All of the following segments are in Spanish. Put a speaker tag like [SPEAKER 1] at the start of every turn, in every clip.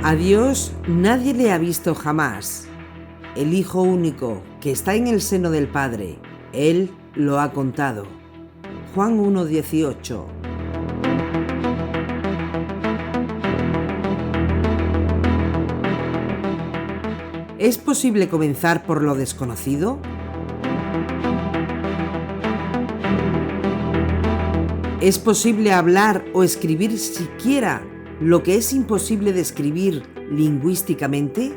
[SPEAKER 1] A Dios nadie le ha visto jamás. El Hijo único que está en el seno del Padre, Él lo ha contado. Juan 1:18. ¿Es posible comenzar por lo desconocido? ¿Es posible hablar o escribir siquiera lo que es imposible de escribir lingüísticamente?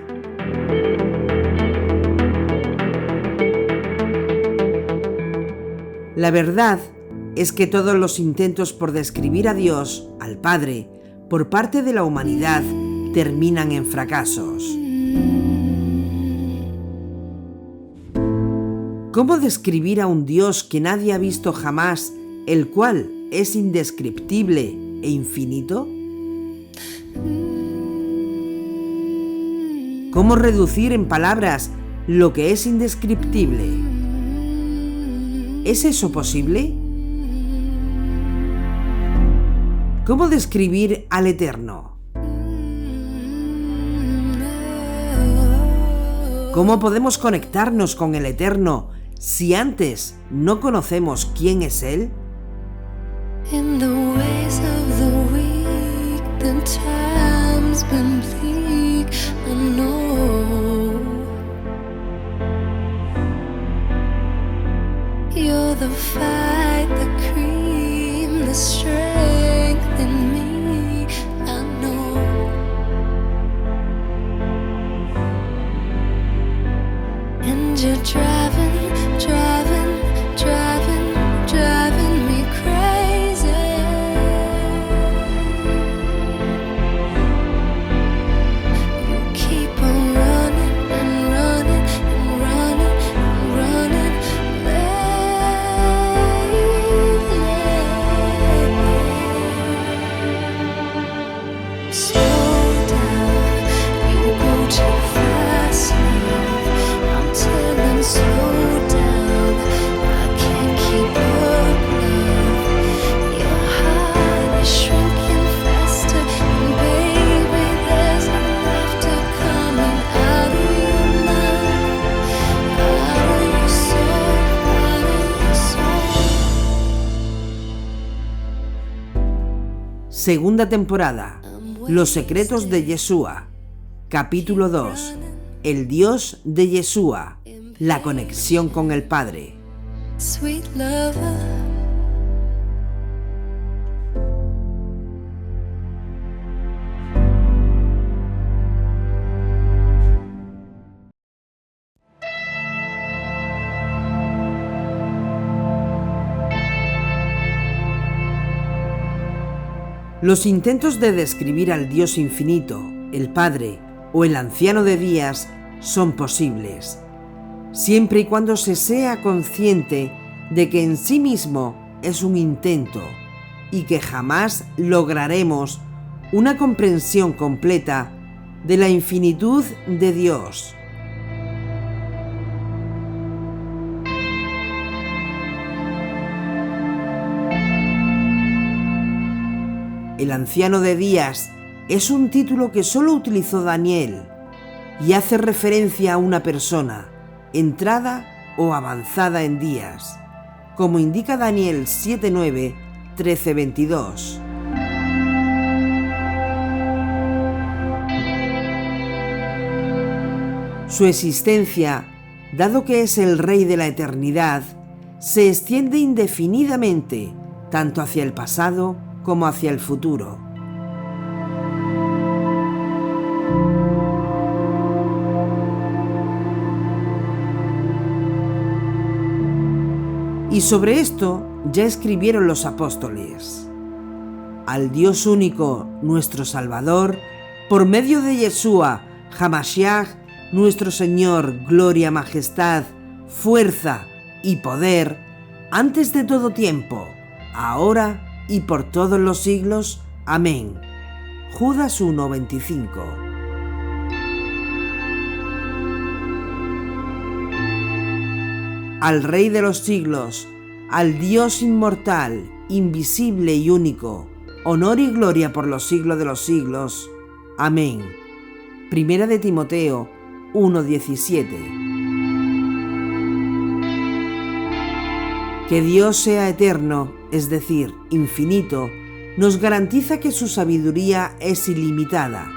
[SPEAKER 1] La verdad es que todos los intentos por describir a Dios, al Padre, por parte de la humanidad, terminan en fracasos. ¿Cómo describir a un Dios que nadie ha visto jamás, el cual es indescriptible e infinito? ¿Cómo reducir en palabras lo que es indescriptible? ¿Es eso posible? ¿Cómo describir al Eterno? ¿Cómo podemos conectarnos con el Eterno si antes no conocemos quién es Él?
[SPEAKER 2] In the ways of the weak, the time's been bleak, I know. You're the fight, the cream, the strength in me, I know. And you're driving me crazy. You keep on running and running and running and running lately. Slow down, you go too fast now. I'm telling slow down, I can't keep up now. Your heart is shrinking faster, and baby, there's no laughter coming out of your mouth, out of your soul, out of your soul.
[SPEAKER 1] Segunda temporada. Los secretos de Yeshua. Capítulo 2. El Dios de Yeshua. La conexión con el Padre.
[SPEAKER 2] Sweet lover.
[SPEAKER 1] Los intentos de describir al Dios infinito, el Padre o el Anciano de Días son posibles, siempre y cuando se sea consciente de que en sí mismo es un intento y que jamás lograremos una comprensión completa de la infinitud de Dios. El Anciano de Días es un título que solo utilizó Daniel y hace referencia a una persona, entrada o avanzada en días, como indica Daniel 7:9, 13:22. Su existencia, dado que es el Rey de la eternidad, se extiende indefinidamente, tanto hacia el pasado como hacia el futuro. Y sobre esto ya escribieron los apóstoles. Al Dios único, nuestro Salvador, por medio de Yeshua, Hamashiach, nuestro Señor, gloria, majestad, fuerza y poder, antes de todo tiempo, ahora y por todos los siglos. Amén. Judas 1:25. Al Rey de los siglos, al Dios inmortal, invisible y único, honor y gloria por los siglos de los siglos. Amén. Primera de Timoteo 1:17. Que Dios sea eterno, es decir, infinito, nos garantiza que su sabiduría es ilimitada.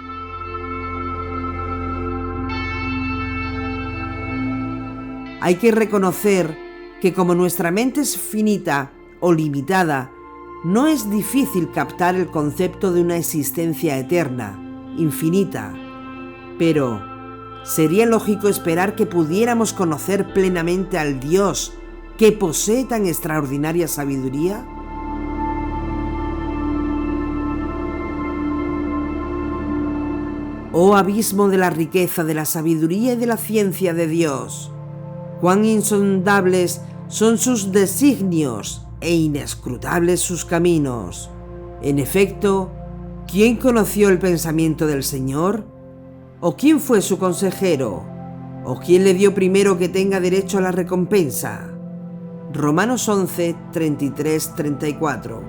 [SPEAKER 1] Hay que reconocer que como nuestra mente es finita o limitada, no es difícil captar el concepto de una existencia eterna, infinita. Pero, ¿sería lógico esperar que pudiéramos conocer plenamente al Dios que posee tan extraordinaria sabiduría? Oh abismo de la riqueza, de la sabiduría y de la ciencia de Dios, cuán insondables son sus designios e inescrutables sus caminos. En efecto, ¿quién conoció el pensamiento del Señor? ¿O quién fue su consejero? ¿O quién le dio primero que tenga derecho a la recompensa? Romanos 11, 33-34.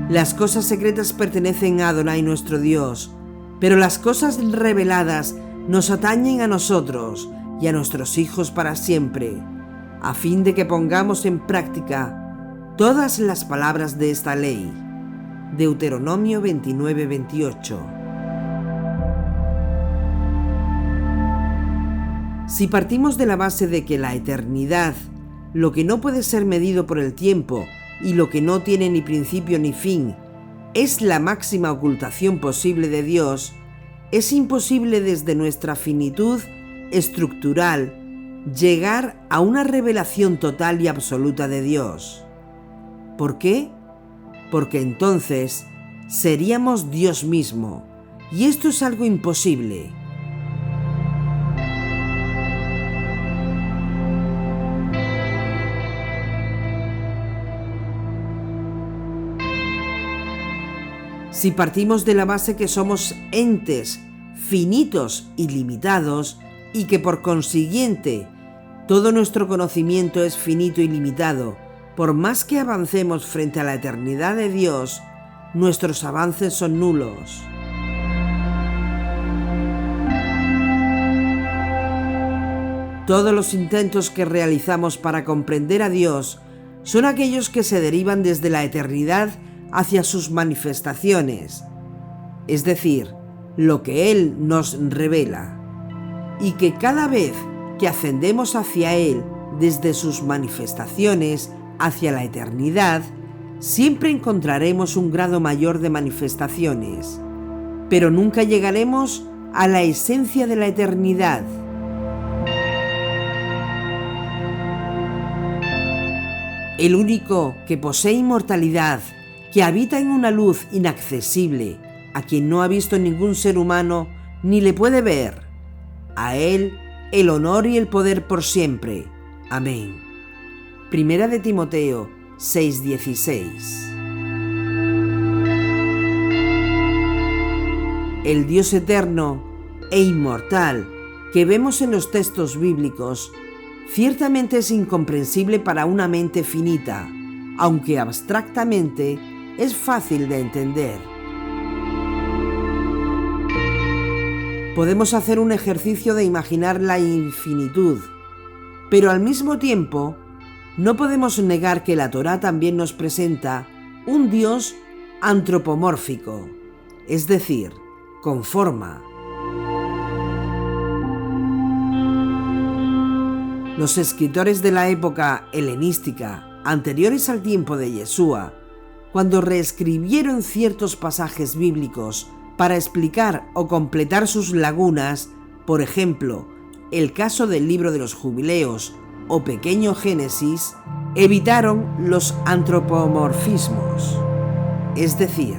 [SPEAKER 1] Las cosas secretas pertenecen a Adonai nuestro Dios, pero las cosas reveladas nos atañen a nosotros y a nuestros hijos para siempre, a fin de que pongamos en práctica todas las palabras de esta ley. Deuteronomio 29-28. Si partimos de la base de que la eternidad, lo que no puede ser medido por el tiempo y lo que no tiene ni principio ni fin, es la máxima ocultación posible de Dios, es imposible desde nuestra finitud estructural llegar a una revelación total y absoluta de Dios. ¿Por qué? Porque entonces seríamos Dios mismo, y esto es algo imposible. Si partimos de la base que somos entes finitos y limitados, y que por consiguiente todo nuestro conocimiento es finito y limitado, por más que avancemos frente a la eternidad de Dios, nuestros avances son nulos. Todos los intentos que realizamos para comprender a Dios son aquellos que se derivan desde la eternidad hacia sus manifestaciones, es decir, lo que Él nos revela, y que cada vez que ascendemos hacia Él desde sus manifestaciones hacia la eternidad, siempre encontraremos un grado mayor de manifestaciones, pero nunca llegaremos a la esencia de la eternidad. El único que posee inmortalidad, que habita en una luz inaccesible, a quien no ha visto ningún ser humano ni le puede ver, a Él el honor y el poder por siempre. Amén. Primera de Timoteo 6:16. El Dios eterno e inmortal que vemos en los textos bíblicos ciertamente es incomprensible para una mente finita, aunque abstractamente es fácil de entender. Podemos hacer un ejercicio de imaginar la infinitud, pero al mismo tiempo no podemos negar que la Torá también nos presenta un Dios antropomórfico, es decir, con forma. Los escritores de la época helenística, anteriores al tiempo de Yeshua, cuando reescribieron ciertos pasajes bíblicos para explicar o completar sus lagunas, por ejemplo, el caso del libro de los Jubileos o Pequeño Génesis, evitaron los antropomorfismos, es decir,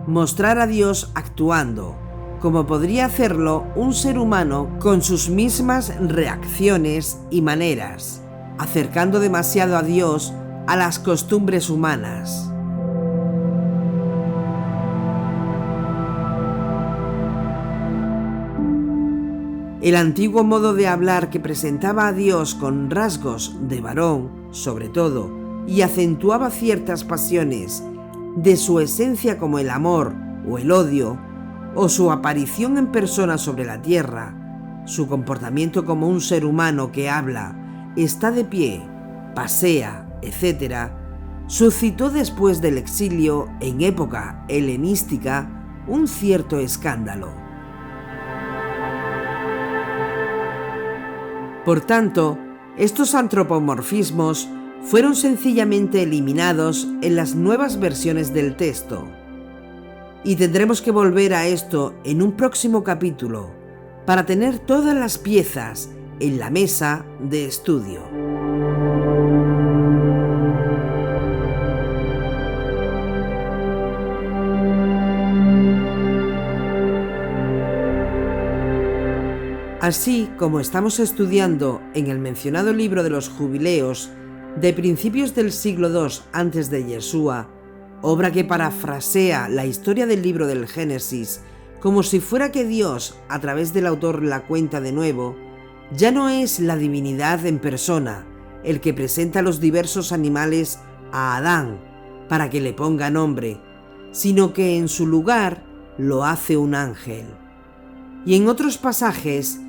[SPEAKER 1] mostrar a Dios actuando, como podría hacerlo un ser humano con sus mismas reacciones y maneras, acercando demasiado a Dios a las costumbres humanas. El antiguo modo de hablar que presentaba a Dios con rasgos de varón, sobre todo, y acentuaba ciertas pasiones de su esencia como el amor o el odio, o su aparición en persona sobre la tierra, su comportamiento como un ser humano que habla, está de pie, pasea, etc., suscitó después del exilio en época helenística un cierto escándalo. Por tanto, estos antropomorfismos fueron sencillamente eliminados en las nuevas versiones del texto. Y tendremos que volver a esto en un próximo capítulo para tener todas las piezas en la mesa de estudio. Así como estamos estudiando en el mencionado libro de los Jubileos de principios del siglo II antes de Yeshua, obra que parafrasea la historia del libro del Génesis como si fuera que Dios, a través del autor, la cuenta de nuevo, ya no es la divinidad en persona el que presenta los diversos animales a Adán para que le ponga nombre, sino que en su lugar lo hace un ángel. Y en otros pasajes,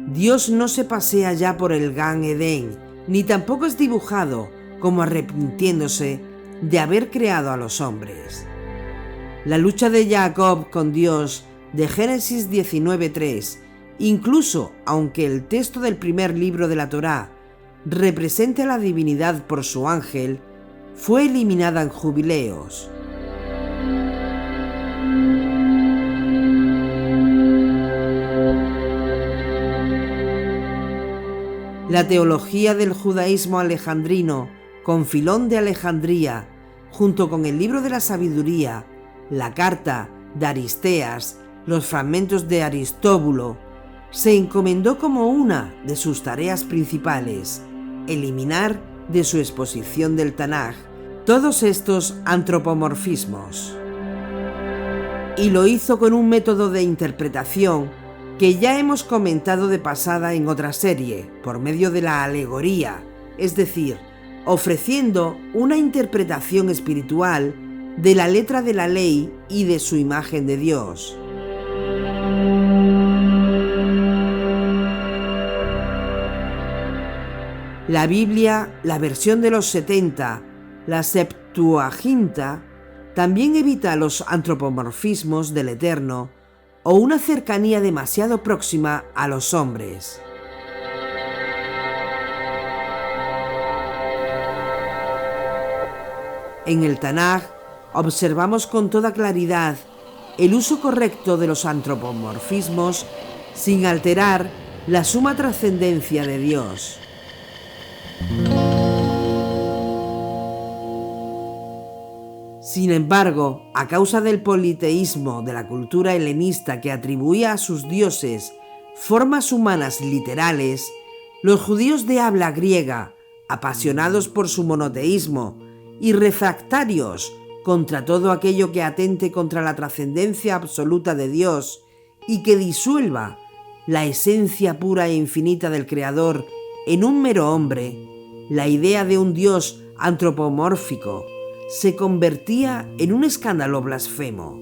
[SPEAKER 1] Dios no se pasea ya por el Gan Edén, ni tampoco es dibujado como arrepintiéndose de haber creado a los hombres. La lucha de Jacob con Dios de Génesis 19:3, incluso aunque el texto del primer libro de la Torá represente a la divinidad por su ángel, fue eliminada en Jubileos. La teología del judaísmo alejandrino, con Filón de Alejandría, junto con el libro de la sabiduría, la carta de Aristeas, los fragmentos de Aristóbulo, se encomendó como una de sus tareas principales, eliminar de su exposición del Tanaj todos estos antropomorfismos. Y lo hizo con un método de interpretación que ya hemos comentado de pasada en otra serie, por medio de la alegoría, es decir, ofreciendo una interpretación espiritual de la letra de la ley y de su imagen de Dios. La Biblia, la versión de los 70, la Septuaginta, también evita los antropomorfismos del Eterno o una cercanía demasiado próxima a los hombres. En el Tanaj observamos con toda claridad el uso correcto de los antropomorfismos sin alterar la suma trascendencia de Dios. Sin embargo, a causa del politeísmo de la cultura helenista que atribuía a sus dioses formas humanas literales, los judíos de habla griega, apasionados por su monoteísmo y refractarios contra todo aquello que atente contra la trascendencia absoluta de Dios y que disuelva la esencia pura e infinita del Creador en un mero hombre, la idea de un Dios antropomórfico se convertía en un escándalo blasfemo.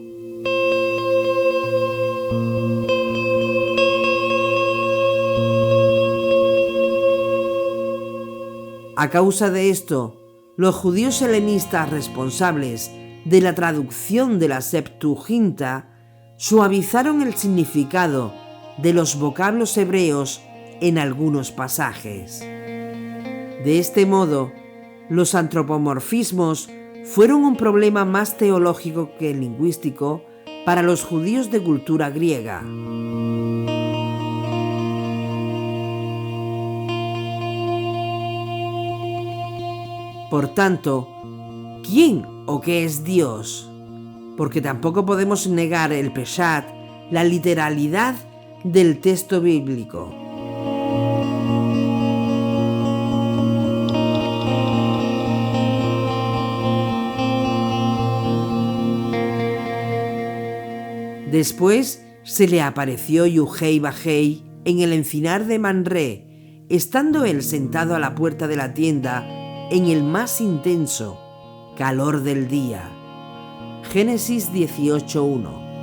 [SPEAKER 1] A causa de esto, los judíos helenistas responsables de la traducción de la Septuaginta suavizaron el significado de los vocablos hebreos en algunos pasajes. De este modo, los antropomorfismos fueron un problema más teológico que lingüístico para los judíos de cultura griega. Por tanto, ¿quién o qué es Dios? Porque tampoco podemos negar el peshat, la literalidad del texto bíblico. Después se le apareció Yuhei Bajei en el encinar de Manré, estando él sentado a la puerta de la tienda en el más intenso calor del día. Génesis 18:1.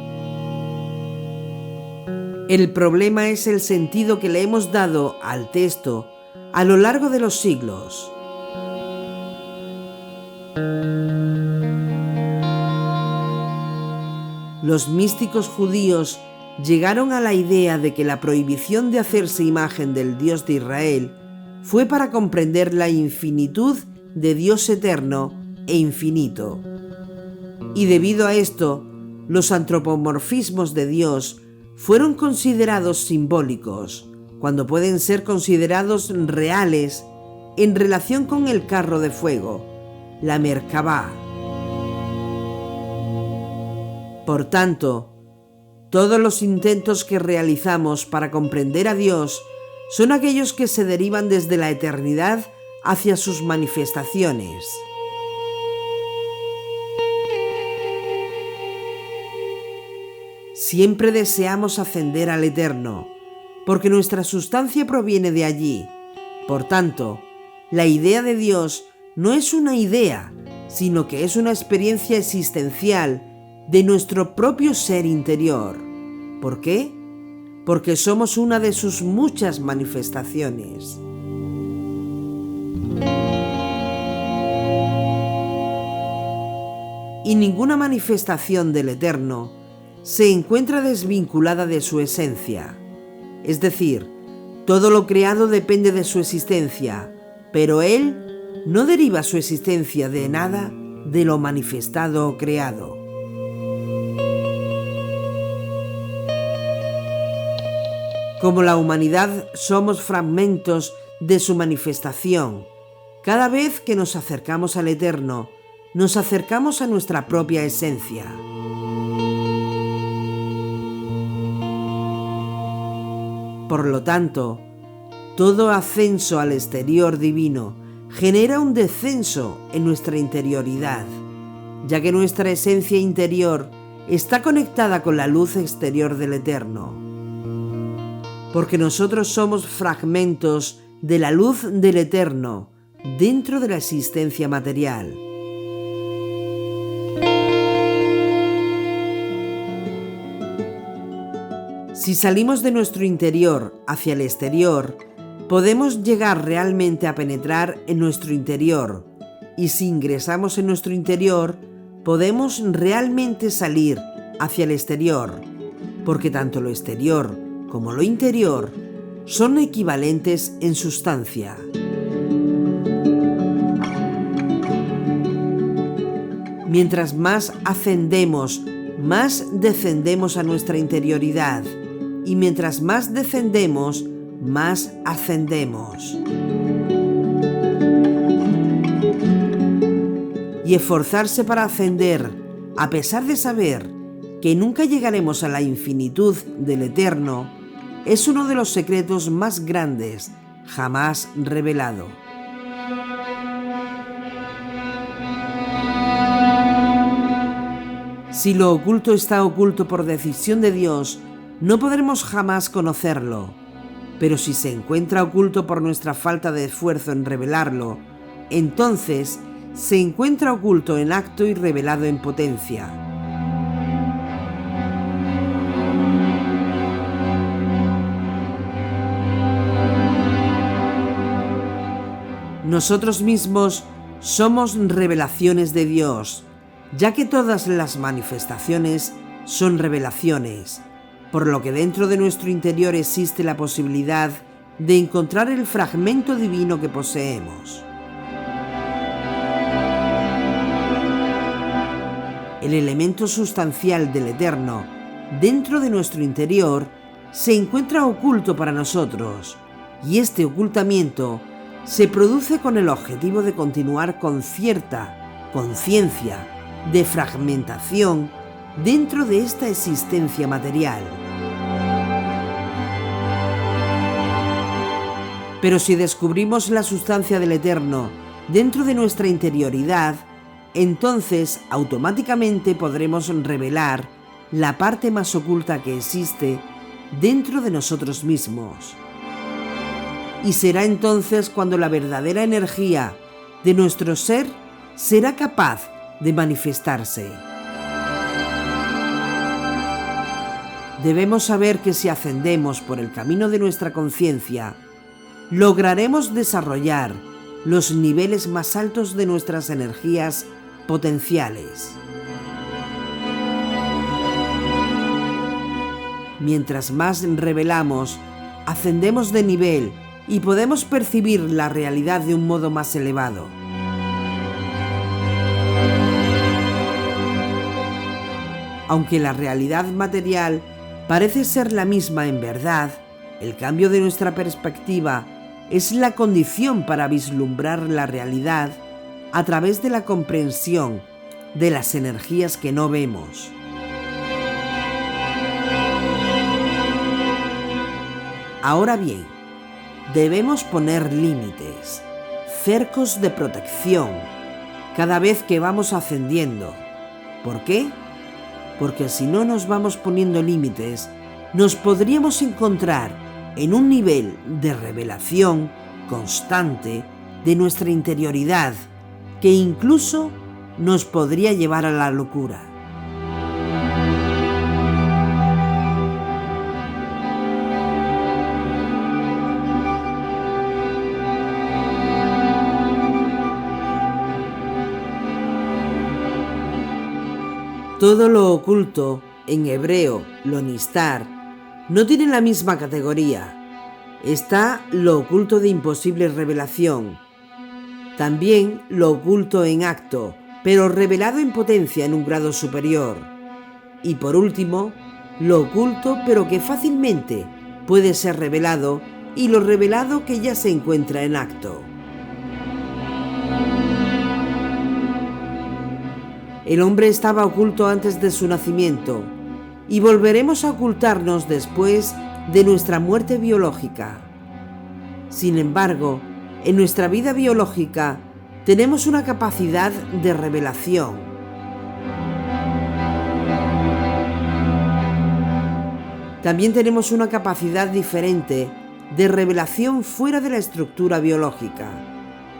[SPEAKER 1] El problema es el sentido que le hemos dado al texto a lo largo de los siglos. Los místicos judíos llegaron a la idea de que la prohibición de hacerse imagen del Dios de Israel fue para comprender la infinitud de Dios eterno e infinito. Y debido a esto, los antropomorfismos de Dios fueron considerados simbólicos, cuando pueden ser considerados reales en relación con el carro de fuego, la Merkabá. Por tanto, todos los intentos que realizamos para comprender a Dios son aquellos que se derivan desde la eternidad hacia sus manifestaciones. Siempre deseamos ascender al Eterno, porque nuestra sustancia proviene de allí. Por tanto, la idea de Dios no es una idea, sino que es una experiencia existencial de nuestro propio ser interior. ¿Por qué? Porque somos una de sus muchas manifestaciones. Y ninguna manifestación del Eterno se encuentra desvinculada de su esencia. Es decir, todo lo creado depende de su existencia, pero Él no deriva su existencia de nada de lo manifestado o creado. Como la humanidad somos fragmentos de su manifestación. Cada vez que nos acercamos al Eterno, nos acercamos a nuestra propia esencia. Por lo tanto, todo ascenso al exterior divino genera un descenso en nuestra interioridad, ya que nuestra esencia interior está conectada con la luz exterior del Eterno. Porque nosotros somos fragmentos de la luz del Eterno dentro de la existencia material. Si salimos de nuestro interior hacia el exterior, podemos llegar realmente a penetrar en nuestro interior, y si ingresamos en nuestro interior, podemos realmente salir hacia el exterior, porque tanto lo exterior como lo interior son equivalentes en sustancia. Mientras más ascendemos, más descendemos a nuestra interioridad, y mientras más descendemos, más ascendemos. Y esforzarse para ascender, a pesar de saber que nunca llegaremos a la infinitud del Eterno, es uno de los secretos más grandes jamás revelado. Si lo oculto está oculto por decisión de Dios, no podremos jamás conocerlo. Pero si se encuentra oculto por nuestra falta de esfuerzo en revelarlo, entonces se encuentra oculto en acto y revelado en potencia. Nosotros mismos somos revelaciones de Dios, ya que todas las manifestaciones son revelaciones, por lo que dentro de nuestro interior existe la posibilidad de encontrar el fragmento divino que poseemos. El elemento sustancial del Eterno dentro de nuestro interior se encuentra oculto para nosotros, y este ocultamiento se produce con el objetivo de continuar con cierta conciencia de fragmentación dentro de esta existencia material. Pero si descubrimos la sustancia del Eterno dentro de nuestra interioridad, entonces automáticamente podremos revelar la parte más oculta que existe dentro de nosotros mismos. Y será entonces cuando la verdadera energía de nuestro ser será capaz de manifestarse. Debemos saber que si ascendemos por el camino de nuestra conciencia, lograremos desarrollar los niveles más altos de nuestras energías potenciales. Mientras más revelamos, ascendemos de nivel y podemos percibir la realidad de un modo más elevado. Aunque la realidad material parece ser la misma en verdad, el cambio de nuestra perspectiva es la condición para vislumbrar la realidad a través de la comprensión de las energías que no vemos. Ahora bien, debemos poner límites, cercos de protección, cada vez que vamos ascendiendo. ¿Por qué? Porque si no nos vamos poniendo límites, nos podríamos encontrar en un nivel de revelación constante de nuestra interioridad que incluso nos podría llevar a la locura. Todo lo oculto, en hebreo, lo nistar, no tiene la misma categoría. Está lo oculto de imposible revelación. También lo oculto en acto, pero revelado en potencia en un grado superior. Y por último, lo oculto pero que fácilmente puede ser revelado y lo revelado que ya se encuentra en acto. El hombre estaba oculto antes de su nacimiento y volveremos a ocultarnos después de nuestra muerte biológica. Sin embargo, en nuestra vida biológica tenemos una capacidad de revelación. También tenemos una capacidad diferente de revelación fuera de la estructura biológica,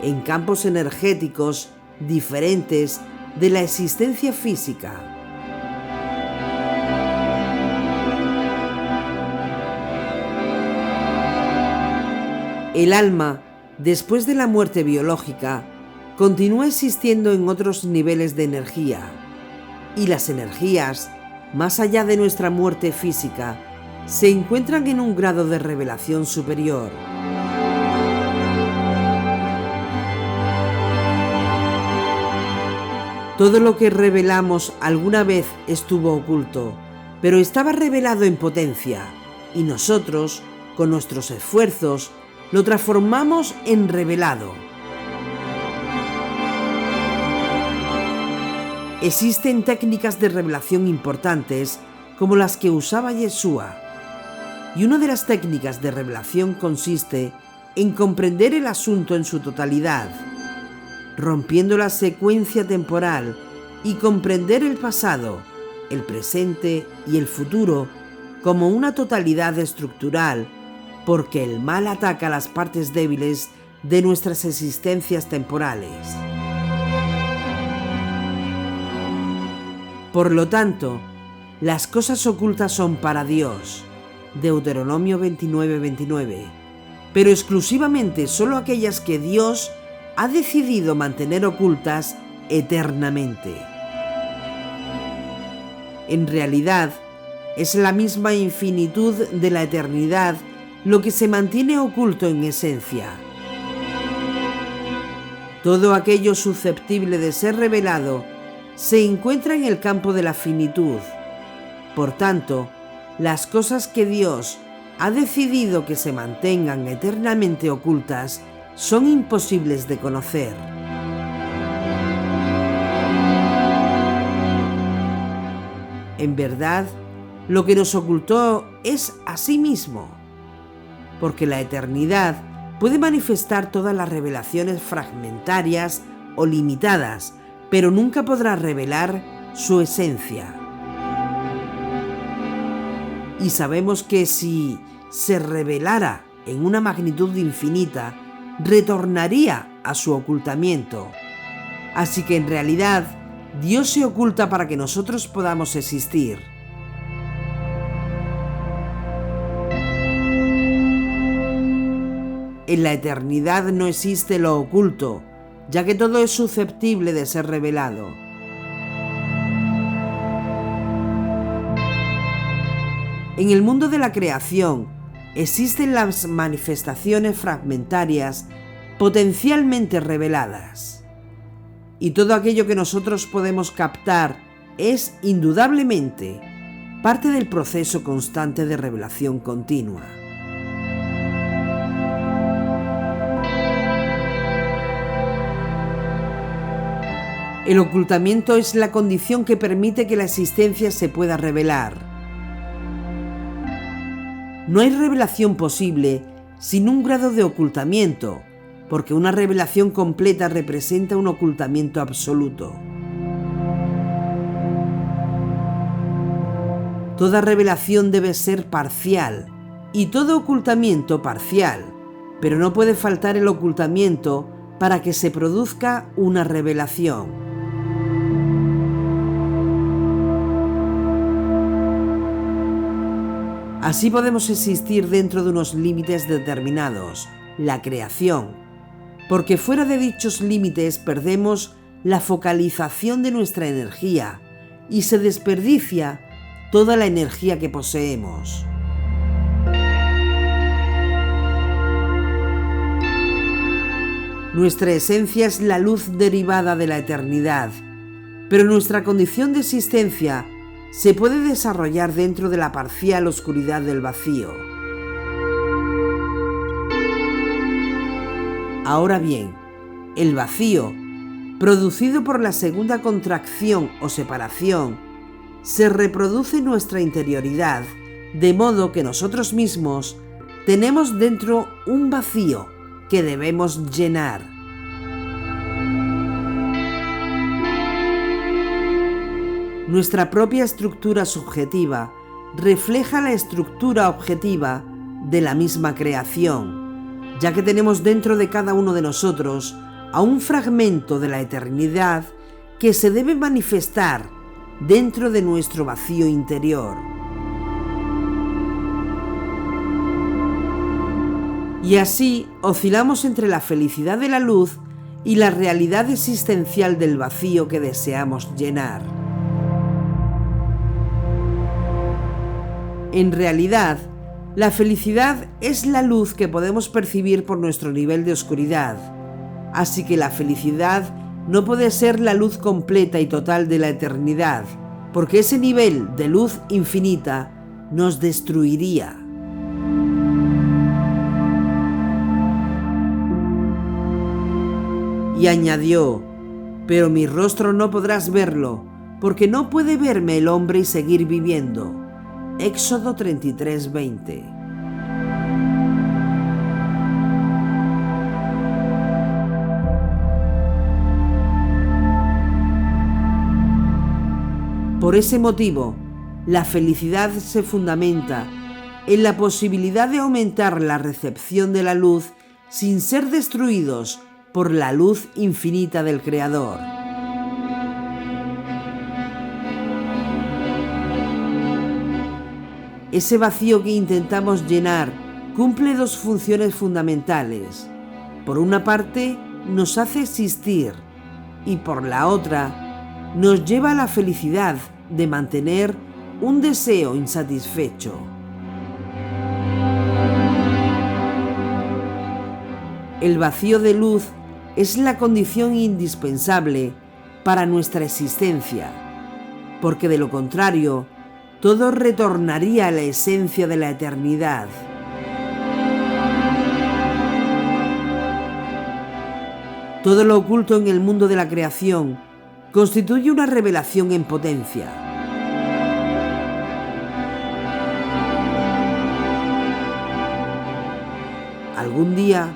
[SPEAKER 1] en campos energéticos diferentes de la existencia física. El alma, después de la muerte biológica, continúa existiendo en otros niveles de energía, y las energías, más allá de nuestra muerte física, se encuentran en un grado de revelación superior. Todo lo que revelamos alguna vez estuvo oculto, pero estaba revelado en potencia, y nosotros, con nuestros esfuerzos, lo transformamos en revelado. Existen técnicas de revelación importantes como las que usaba Yeshua, y una de las técnicas de revelación consiste en comprender el asunto en su totalidad, rompiendo la secuencia temporal y comprender el pasado, el presente y el futuro como una totalidad estructural, porque el mal ataca las partes débiles de nuestras existencias temporales. Por lo tanto, las cosas ocultas son para Dios, Deuteronomio 29:29, pero exclusivamente solo aquellas que Dios ha decidido mantener ocultas eternamente. En realidad, es la misma infinitud de la eternidad lo que se mantiene oculto en esencia. Todo aquello susceptible de ser revelado se encuentra en el campo de la finitud. Por tanto, las cosas que Dios ha decidido que se mantengan eternamente ocultas son imposibles de conocer. En verdad, lo que nos ocultó es a sí mismo, porque la eternidad puede manifestar todas las revelaciones fragmentarias o limitadas, pero nunca podrá revelar su esencia. Y sabemos que si se revelara en una magnitud infinita, retornaría a su ocultamiento. Así que en realidad, Dios se oculta para que nosotros podamos existir. En la eternidad no existe lo oculto, ya que todo es susceptible de ser revelado. En el mundo de la creación existen las manifestaciones fragmentarias potencialmente reveladas. Y todo aquello que nosotros podemos captar es, indudablemente, parte del proceso constante de revelación continua. El ocultamiento es la condición que permite que la existencia se pueda revelar. No hay revelación posible sin un grado de ocultamiento, porque una revelación completa representa un ocultamiento absoluto. Toda revelación debe ser parcial y todo ocultamiento parcial, pero no puede faltar el ocultamiento para que se produzca una revelación. Así podemos existir dentro de unos límites determinados, la creación, porque fuera de dichos límites perdemos la focalización de nuestra energía y se desperdicia toda la energía que poseemos. Nuestra esencia es la luz derivada de la eternidad, pero nuestra condición de existencia se puede desarrollar dentro de la parcial oscuridad del vacío. Ahora bien, el vacío, producido por la segunda contracción o separación, se reproduce en nuestra interioridad, de modo que nosotros mismos tenemos dentro un vacío que debemos llenar. Nuestra propia estructura subjetiva refleja la estructura objetiva de la misma creación, ya que tenemos dentro de cada uno de nosotros a un fragmento de la eternidad que se debe manifestar dentro de nuestro vacío interior. Y así oscilamos entre la felicidad de la luz y la realidad existencial del vacío que deseamos llenar. En realidad, la felicidad es la luz que podemos percibir por nuestro nivel de oscuridad, así que la felicidad no puede ser la luz completa y total de la eternidad, porque ese nivel de luz infinita nos destruiría. Y añadió: pero mi rostro no podrás verlo, porque no puede verme el hombre y seguir viviendo. Éxodo 33:20. Por ese motivo, la felicidad se fundamenta en la posibilidad de aumentar la recepción de la luz sin ser destruidos por la luz infinita del Creador. Ese vacío que intentamos llenar cumple dos funciones fundamentales. Por una parte, nos hace existir y por la otra, nos lleva a la felicidad de mantener un deseo insatisfecho. El vacío de luz es la condición indispensable para nuestra existencia, porque de lo contrario, todo retornaría a la esencia de la eternidad. Todo lo oculto en el mundo de la creación constituye una revelación en potencia. Algún día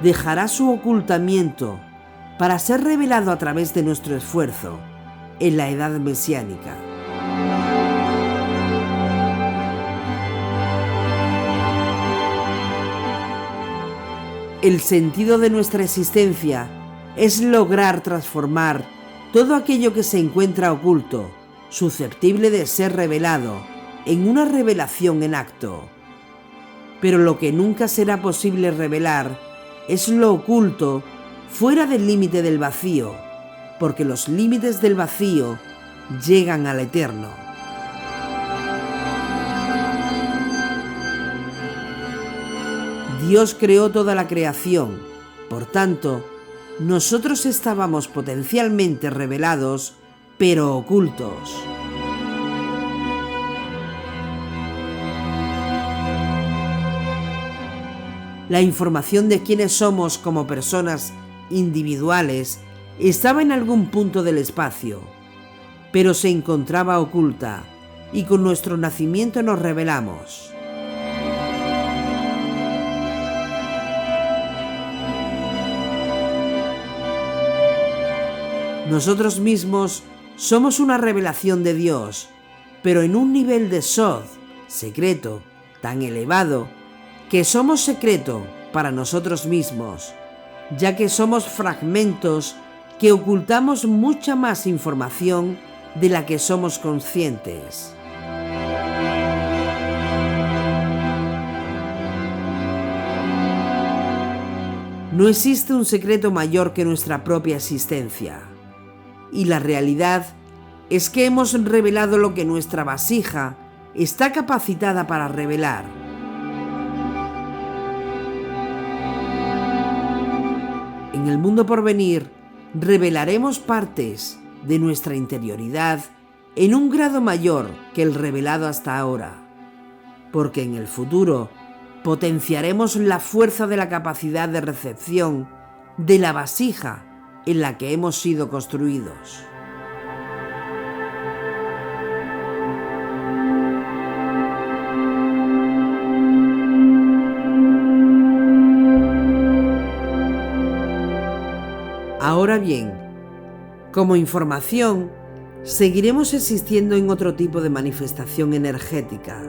[SPEAKER 1] dejará su ocultamiento para ser revelado a través de nuestro esfuerzo en la edad mesiánica. El sentido de nuestra existencia es lograr transformar todo aquello que se encuentra oculto, susceptible de ser revelado, en una revelación en acto. Pero lo que nunca será posible revelar es lo oculto fuera del límite del vacío, porque los límites del vacío llegan al eterno. Dios creó toda la creación, por tanto, nosotros estábamos potencialmente revelados, pero ocultos. La información de quiénes somos como personas individuales estaba en algún punto del espacio, pero se encontraba oculta, y con nuestro nacimiento nos revelamos. Nosotros mismos somos una revelación de Dios, pero en un nivel de Sod, secreto, tan elevado, que somos secreto para nosotros mismos, ya que somos fragmentos que ocultamos mucha más información de la que somos conscientes. No existe un secreto mayor que nuestra propia existencia. Y la realidad es que hemos revelado lo que nuestra vasija está capacitada para revelar. En el mundo por venir, revelaremos partes de nuestra interioridad en un grado mayor que el revelado hasta ahora, porque en el futuro potenciaremos la fuerza de la capacidad de recepción de la vasija en la que hemos sido construidos. Ahora bien, como información, seguiremos existiendo en otro tipo de manifestación energética.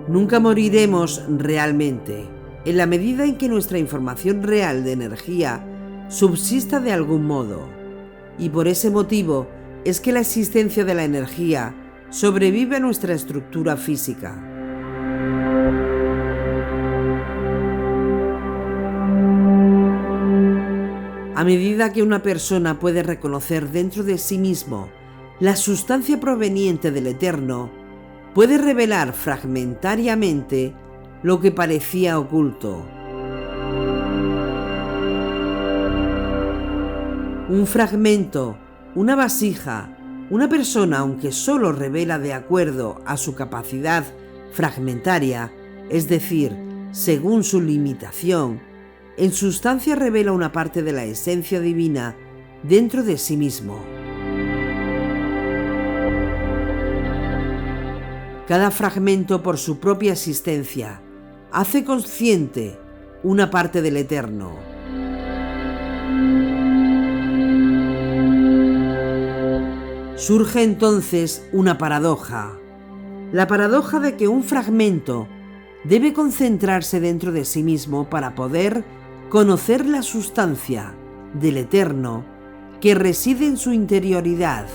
[SPEAKER 1] Nunca moriremos realmente, en la medida en que nuestra información real de energía subsista de algún modo, y por ese motivo es que la existencia de la energía sobrevive a nuestra estructura física. A medida que una persona puede reconocer dentro de sí mismo la sustancia proveniente del Eterno, puede revelar fragmentariamente lo que parecía oculto. Un fragmento, una vasija, una persona, aunque solo revela de acuerdo a su capacidad fragmentaria, es decir, según su limitación, en sustancia revela una parte de la esencia divina dentro de sí mismo. Cada fragmento, por su propia existencia, hace consciente una parte del Eterno. Surge entonces una paradoja. La paradoja de que un fragmento debe concentrarse dentro de sí mismo para poder conocer la sustancia del Eterno que reside en su interioridad.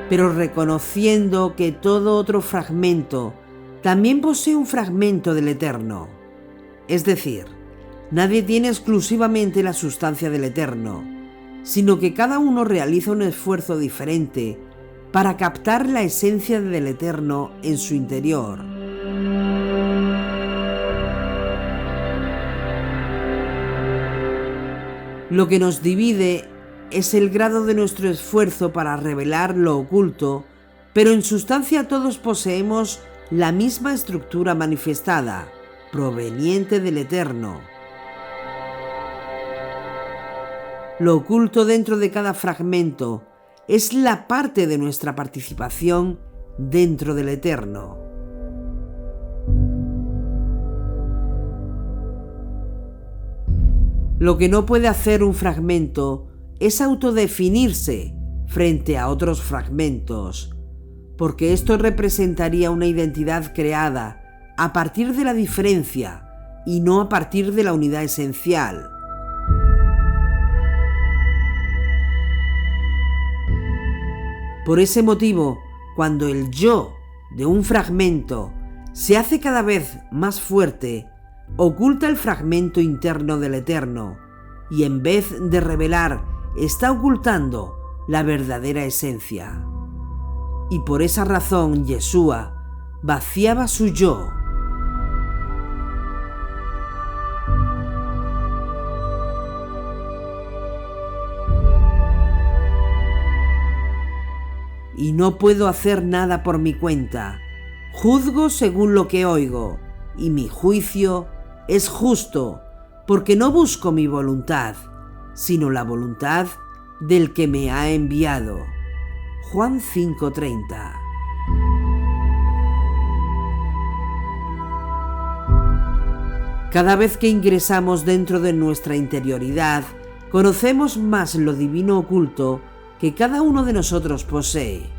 [SPEAKER 1] Pero reconociendo que todo otro fragmento también posee un fragmento del Eterno. Es decir, nadie tiene exclusivamente la sustancia del Eterno, sino que cada uno realiza un esfuerzo diferente para captar la esencia del Eterno en su interior. Lo que nos divide es el grado de nuestro esfuerzo para revelar lo oculto, pero en sustancia todos poseemos la misma estructura manifestada, proveniente del Eterno. Lo oculto dentro de cada fragmento es la parte de nuestra participación dentro del Eterno. Lo que no puede hacer un fragmento es autodefinirse frente a otros fragmentos, porque esto representaría una identidad creada a partir de la diferencia y no a partir de la unidad esencial. Por ese motivo, cuando el yo de un fragmento se hace cada vez más fuerte, oculta el fragmento interno del Eterno y en vez de revelar, está ocultando la verdadera esencia. Y por esa razón Yeshua vaciaba su yo. Y no puedo hacer nada por mi cuenta. Juzgo según lo que oigo, y mi juicio es justo, porque no busco mi voluntad, sino la voluntad del que me ha enviado. Juan 5:30. Cada vez que ingresamos dentro de nuestra interioridad, conocemos más lo divino oculto que cada uno de nosotros posee.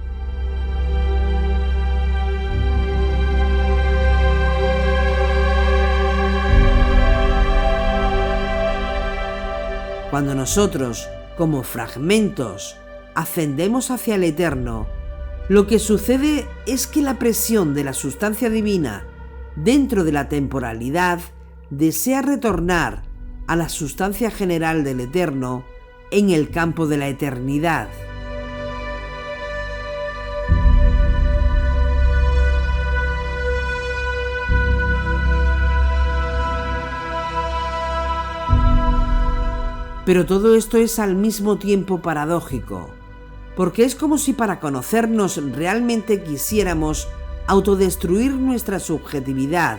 [SPEAKER 1] Cuando nosotros, como fragmentos, ascendemos hacia el Eterno, lo que sucede es que la presión de la sustancia divina dentro de la temporalidad desea retornar a la sustancia general del Eterno en el campo de la eternidad. Pero todo esto es al mismo tiempo paradójico, porque es como si para conocernos realmente quisiéramos autodestruir nuestra subjetividad.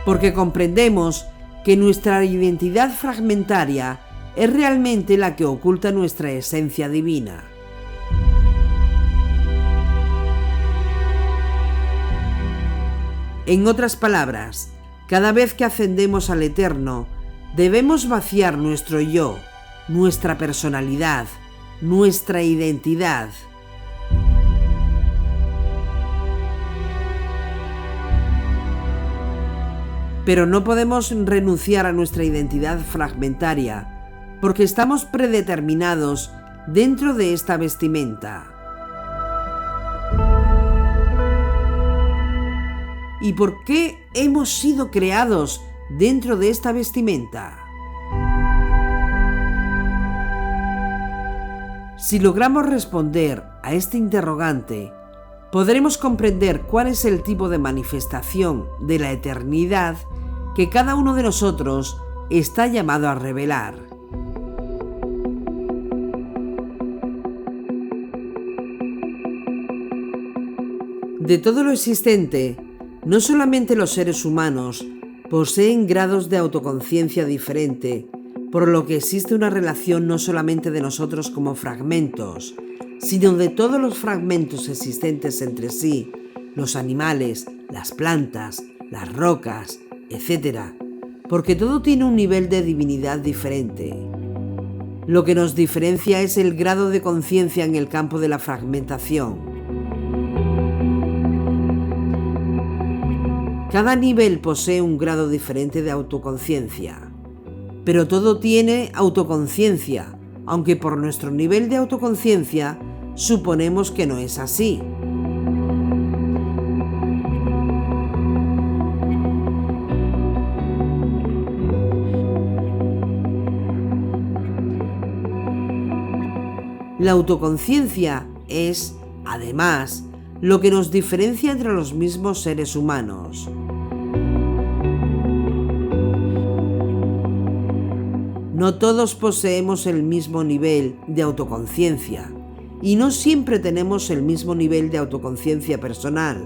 [SPEAKER 1] Porque comprendemos que nuestra identidad fragmentaria es realmente la que oculta nuestra esencia divina. En otras palabras, cada vez que ascendemos al Eterno, debemos vaciar nuestro yo, nuestra personalidad, nuestra identidad. Pero no podemos renunciar a nuestra identidad fragmentaria, porque estamos predeterminados dentro de esta vestimenta. ¿Y por qué hemos sido creados dentro de esta vestimenta? Si logramos responder a este interrogante, podremos comprender cuál es el tipo de manifestación de la eternidad que cada uno de nosotros está llamado a revelar. De todo lo existente, no solamente los seres humanos poseen grados de autoconciencia diferente, por lo que existe una relación no solamente de nosotros como fragmentos, sino de todos los fragmentos existentes entre sí, los animales, las plantas, las rocas, etc., porque todo tiene un nivel de divinidad diferente. Lo que nos diferencia es el grado de conciencia en el campo de la fragmentación. Cada nivel posee un grado diferente de autoconciencia, pero todo tiene autoconciencia, aunque por nuestro nivel de autoconciencia suponemos que no es así. La autoconciencia es, además, lo que nos diferencia entre los mismos seres humanos. No todos poseemos el mismo nivel de autoconciencia y no siempre tenemos el mismo nivel de autoconciencia personal,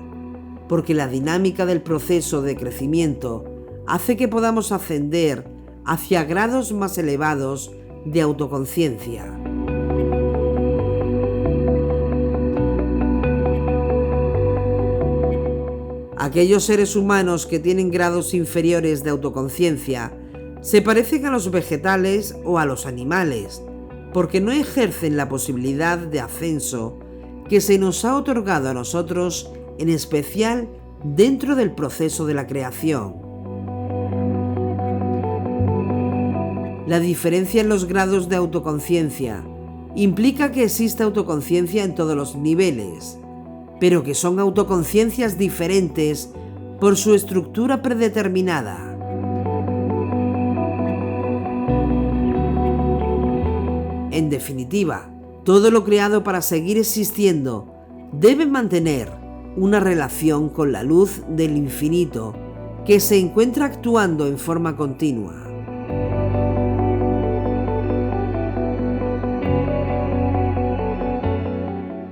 [SPEAKER 1] porque la dinámica del proceso de crecimiento hace que podamos ascender hacia grados más elevados de autoconciencia. Aquellos seres humanos que tienen grados inferiores de autoconciencia se parecen a los vegetales o a los animales, porque no ejercen la posibilidad de ascenso que se nos ha otorgado a nosotros, en especial dentro del proceso de la creación. La diferencia en los grados de autoconciencia implica que existe autoconciencia en todos los niveles, pero que son autoconciencias diferentes por su estructura predeterminada. En definitiva, todo lo creado para seguir existiendo debe mantener una relación con la luz del infinito que se encuentra actuando en forma continua.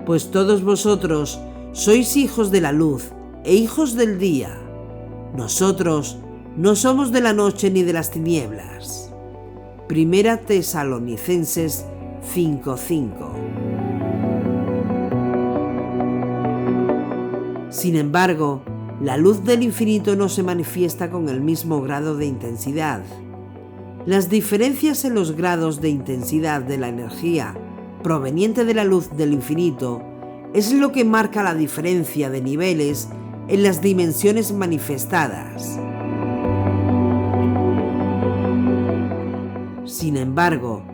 [SPEAKER 1] Pues todos vosotros sois hijos de la luz e hijos del día. Nosotros no somos de la noche ni de las tinieblas. Primera Tesalonicenses 5:5. Sin embargo, la luz del infinito no se manifiesta con el mismo grado de intensidad. Las diferencias en los grados de intensidad de la energía proveniente de la luz del infinito es lo que marca la diferencia de niveles en las dimensiones manifestadas. Sin embargo,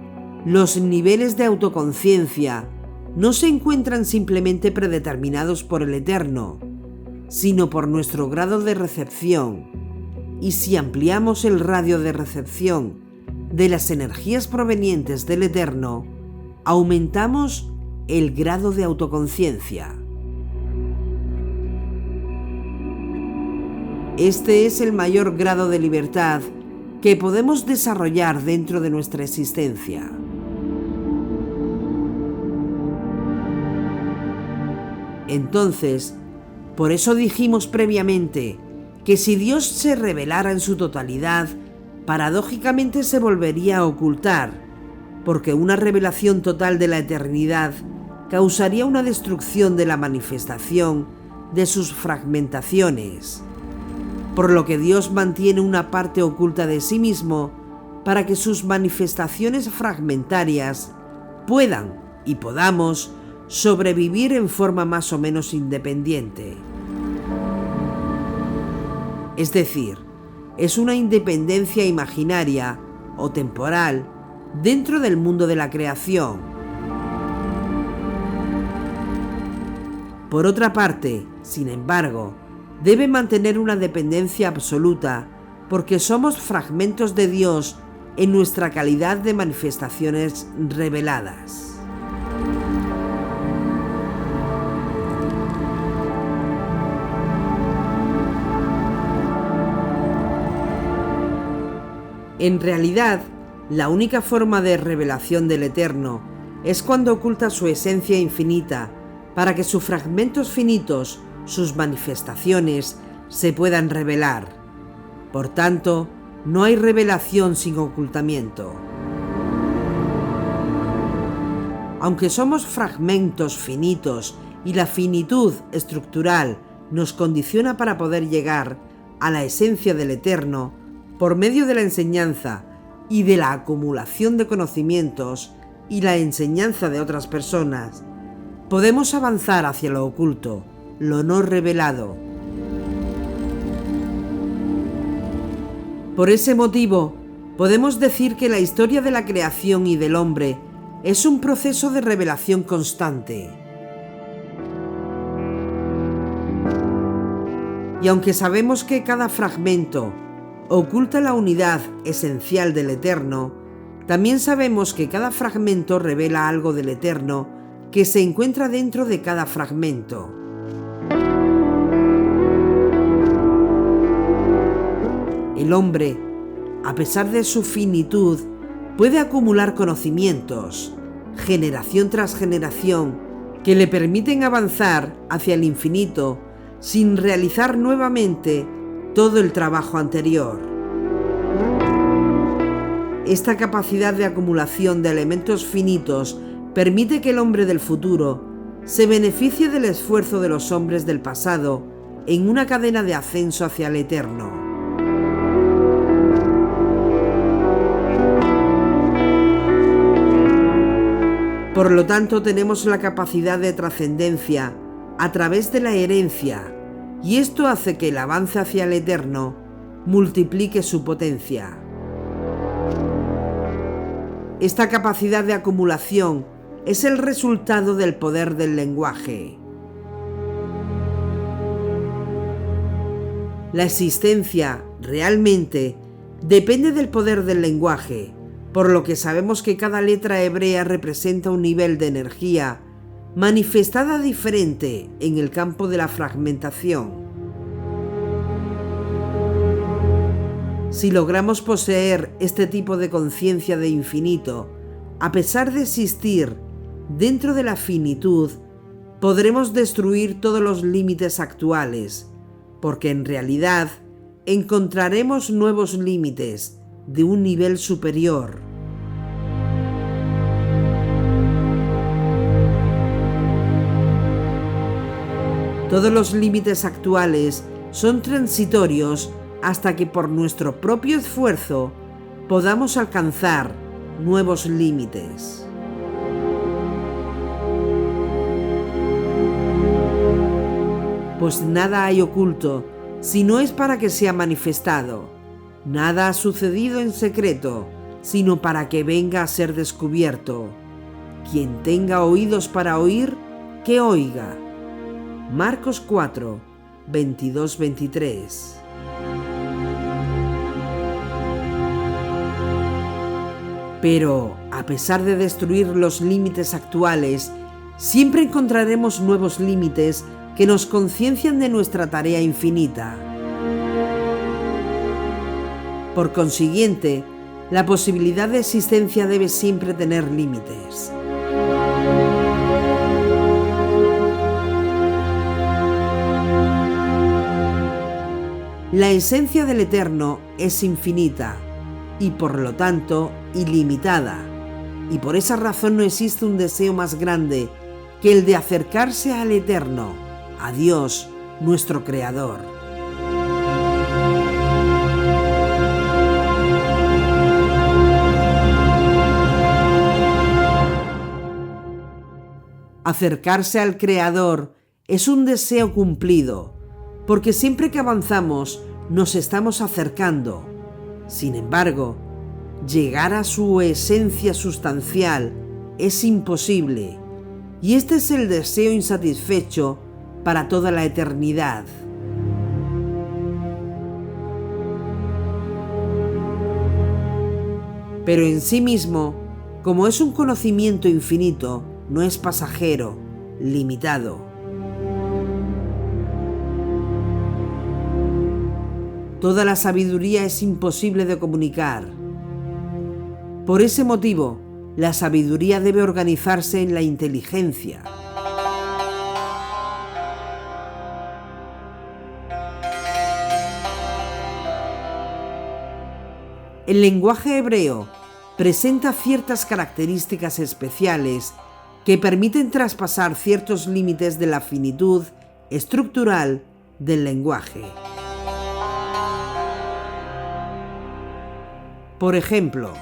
[SPEAKER 1] los niveles de autoconciencia no se encuentran simplemente predeterminados por el Eterno, sino por nuestro grado de recepción, y si ampliamos el radio de recepción de las energías provenientes del Eterno, aumentamos el grado de autoconciencia. Este es el mayor grado de libertad que podemos desarrollar dentro de nuestra existencia. Entonces, por eso dijimos previamente que si Dios se revelara en su totalidad, paradójicamente se volvería a ocultar, porque una revelación total de la eternidad causaría una destrucción de la manifestación de sus fragmentaciones, por lo que Dios mantiene una parte oculta de sí mismo para que sus manifestaciones fragmentarias puedan y podamos sobrevivir en forma más o menos independiente. Es decir, es una independencia imaginaria o temporal dentro del mundo de la creación. Por otra parte, sin embargo, debe mantener una dependencia absoluta porque somos fragmentos de Dios en nuestra calidad de manifestaciones reveladas. En realidad, la única forma de revelación del Eterno es cuando oculta su esencia infinita para que sus fragmentos finitos, sus manifestaciones, se puedan revelar. Por tanto, no hay revelación sin ocultamiento. Aunque somos fragmentos finitos y la finitud estructural nos condiciona para poder llegar a la esencia del Eterno, por medio de la enseñanza y de la acumulación de conocimientos y la enseñanza de otras personas, podemos avanzar hacia lo oculto, lo no revelado. Por ese motivo, podemos decir que la historia de la creación y del hombre es un proceso de revelación constante. Y aunque sabemos que cada fragmento oculta la unidad esencial del Eterno, también sabemos que cada fragmento revela algo del Eterno que se encuentra dentro de cada fragmento. El hombre, a pesar de su finitud, puede acumular conocimientos, generación tras generación, que le permiten avanzar hacia el infinito sin realizar nuevamente todo el trabajo anterior. Esta capacidad de acumulación de elementos finitos permite que el hombre del futuro se beneficie del esfuerzo de los hombres del pasado en una cadena de ascenso hacia el Eterno. Por lo tanto, tenemos la capacidad de trascendencia a través de la herencia, y esto hace que el avance hacia el Eterno multiplique su potencia. Esta capacidad de acumulación es el resultado del poder del lenguaje. La existencia, realmente, depende del poder del lenguaje, por lo que sabemos que cada letra hebrea representa un nivel de energía manifestada diferente en el campo de la fragmentación. Si logramos poseer este tipo de conciencia de infinito, a pesar de existir dentro de la finitud, podremos destruir todos los límites actuales, porque en realidad encontraremos nuevos límites de un nivel superior. Todos los límites actuales son transitorios hasta que por nuestro propio esfuerzo podamos alcanzar nuevos límites. Pues nada hay oculto si no es para que sea manifestado. Nada ha sucedido en secreto, sino para que venga a ser descubierto. Quien tenga oídos para oír, que oiga. Marcos 4, 22-23. Pero, a pesar de destruir los límites actuales, siempre encontraremos nuevos límites que nos conciencian de nuestra tarea infinita. Por consiguiente, la posibilidad de existencia debe siempre tener límites. La esencia del Eterno es infinita y por lo tanto ilimitada, y por esa razón no existe un deseo más grande que el de acercarse al Eterno, a Dios, nuestro Creador. Acercarse al Creador es un deseo cumplido, porque siempre que avanzamos nos estamos acercando. Sin embargo, llegar a su esencia sustancial es imposible, y este es el deseo insatisfecho para toda la eternidad. Pero en sí mismo, como es un conocimiento infinito, no es pasajero, limitado. Toda la sabiduría es imposible de comunicar. Por ese motivo, la sabiduría debe organizarse en la inteligencia. El lenguaje hebreo presenta ciertas características especiales que permiten traspasar ciertos límites de la finitud estructural del lenguaje. Por ejemplo,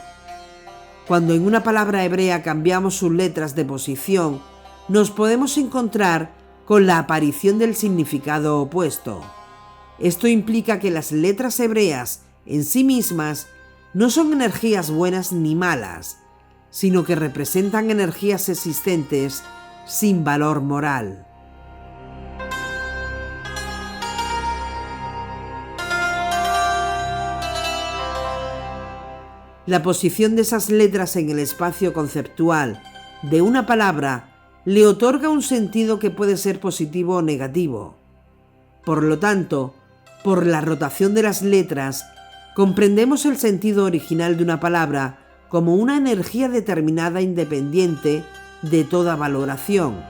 [SPEAKER 1] cuando en una palabra hebrea cambiamos sus letras de posición, nos podemos encontrar con la aparición del significado opuesto. Esto implica que las letras hebreas en sí mismas no son energías buenas ni malas, sino que representan energías existentes sin valor moral. La posición de esas letras en el espacio conceptual de una palabra le otorga un sentido que puede ser positivo o negativo. Por lo tanto, por la rotación de las letras, comprendemos el sentido original de una palabra como una energía determinada independiente de toda valoración.